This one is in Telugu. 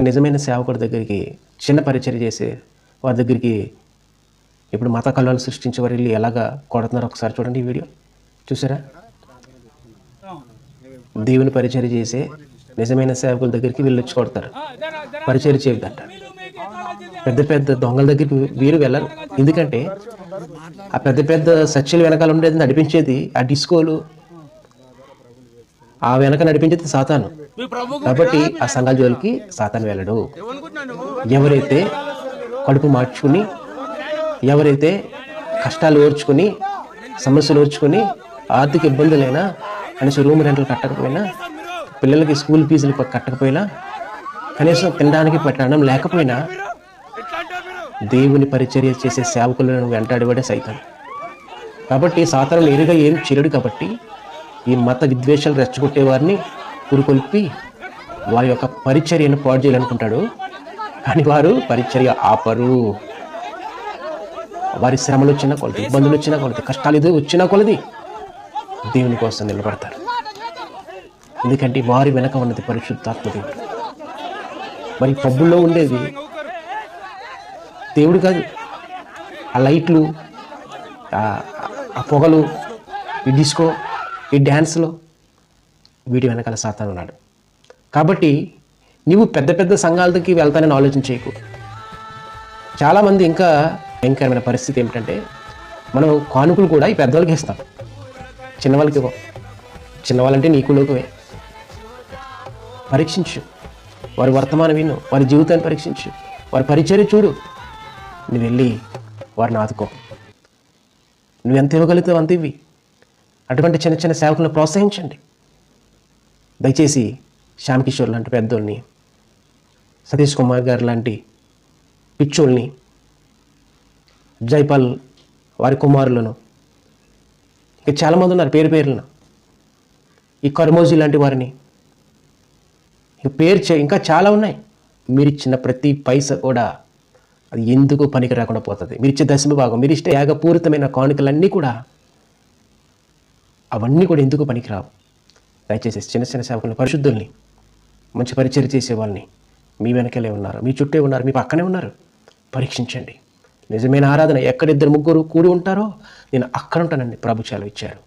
నిజమైన సేవకుడి దగ్గరికి చిన్న పరిచర్య చేసే వారి దగ్గరికి ఇప్పుడు మత కళలు సృష్టించే వారు వెళ్ళి ఎలాగా కొడుతున్నారు ఒకసారి చూడండి ఈ వీడియో. చూసారా? దేవుని పరిచర్య చేసే నిజమైన సేవకుల దగ్గరికి వెళ్ళొచ్చి కొడతారు. పరిచర్య చేయదంట. పెద్ద పెద్ద దొంగల దగ్గరికి వీరు వెళ్ళరు. ఎందుకంటే ఆ పెద్ద పెద్ద సత్యలు వెనకాల ఉండేది నడిపించేది ఆ డిస్కోలు, ఆ వెనక నడిపించేది సాతాను. కాబట్టి ఆ సంఘాల జోలికి సాతాను వెళ్ళడు. ఎవరైతే కడుపు మార్చుకుని, ఎవరైతే కష్టాలు ఓర్చుకుని, సమస్యలు ఓర్చుకుని, ఆర్థిక ఇబ్బందులైనా, కనీసం రూమ్ రెంట్లు కట్టకపోయినా, పిల్లలకి స్కూల్ ఫీజులు కట్టకపోయినా, కనీసం తినడానికి పెట్టడం లేకపోయినా దేవుని పరిచర్య చేసే సేవకులను వెంటాడివాడే సైతాను. కాబట్టి సాతాను నేరుగా ఏం చేయడు. కాబట్టి ఈ మత విద్వేషాలు రెచ్చగొట్టే వారిని పురుకొల్పి వారి యొక్క పరిచర్యను పాడు చేయాలనుకుంటాడు. కానీ వారు పరిచర్య ఆపరు. వారి శ్రమలు వచ్చినా కొలది, ఇబ్బందులు వచ్చినా కొలది, కష్టాలు ఏదో వచ్చినా కొలది దేవుని కోసం నిలబడతారు. ఎందుకంటే వారి వెనక ఉన్నది పరిశుద్ధాత్మ దేవుడు. మరి పబ్బుల్లో ఉండేది దేవుడు కాదు. ఆ లైట్లు, ఆ పొగలు, ఈ డిస్కో, ఈ డ్యాన్స్లో వీటి వెనకాల సాతాను ఉన్నాడు. కాబట్టి నీవు పెద్ద పెద్ద సంఘాలకి వెళ్తానని ఆలోచన చేయకు. చాలామంది ఇంకా భయంకరమైన పరిస్థితి ఏమిటంటే, మనం కానుకలు కూడా ఈ పెద్దవాళ్ళకి ఇస్తాం, చిన్నవాళ్ళకి ఇవ్వం. చిన్నవాళ్ళంటే నీకు లోకమే. పరీక్షించు, వారి వర్తమానం విను, వారి జీవితాన్ని పరీక్షించు, వారి పరిచర్య చూడు. నువ్వు వెళ్ళి వారిని ఆదుకో. నువ్వు ఎంత ఇవ్వగలుగుతావు అంత ఇవ్వి. అటువంటి చిన్న చిన్న సేవకులను ప్రోత్సహించండి. దయచేసి శ్యామ్ కిషోర్ లాంటి పెద్దోళ్ళని, సతీష్ కుమార్ గారు లాంటి పిచ్చోళ్ళని, జైపాల్ వారి కుమారులను, ఇంకా చాలామంది ఉన్నారు పేరు పేర్లను, ఈ కర్మోజీ లాంటి వారిని, ఇంకా చాలా ఉన్నాయి. మీరు ఇచ్చిన ప్రతి పైసా కూడా అది ఎందుకు పనికి రాకుండా పోతుంది. మీరు ఇచ్చే దశమ భాగం, మీరు ఇష్ట యాగపూరితమైన కానుకలన్నీ కూడా అవన్నీ కూడా ఎందుకు పనికిరావు. దయచేసి చిన్న చిన్న సేవకులను, పరిశుద్ధుల్ని, మంచి పరిచర్య చేసే వాళ్ళని మీ వెనకలే ఉన్నారు, మీ చుట్టే ఉన్నారు, మీ పక్కనే ఉన్నారు. పరీక్షించండి. నిజమైన ఆరాధన ఎక్కడ 2-3 కూడి ఉంటారో నేను అక్కడ ఉంటానండి ప్రభు సెలవు ఇచ్చాడు.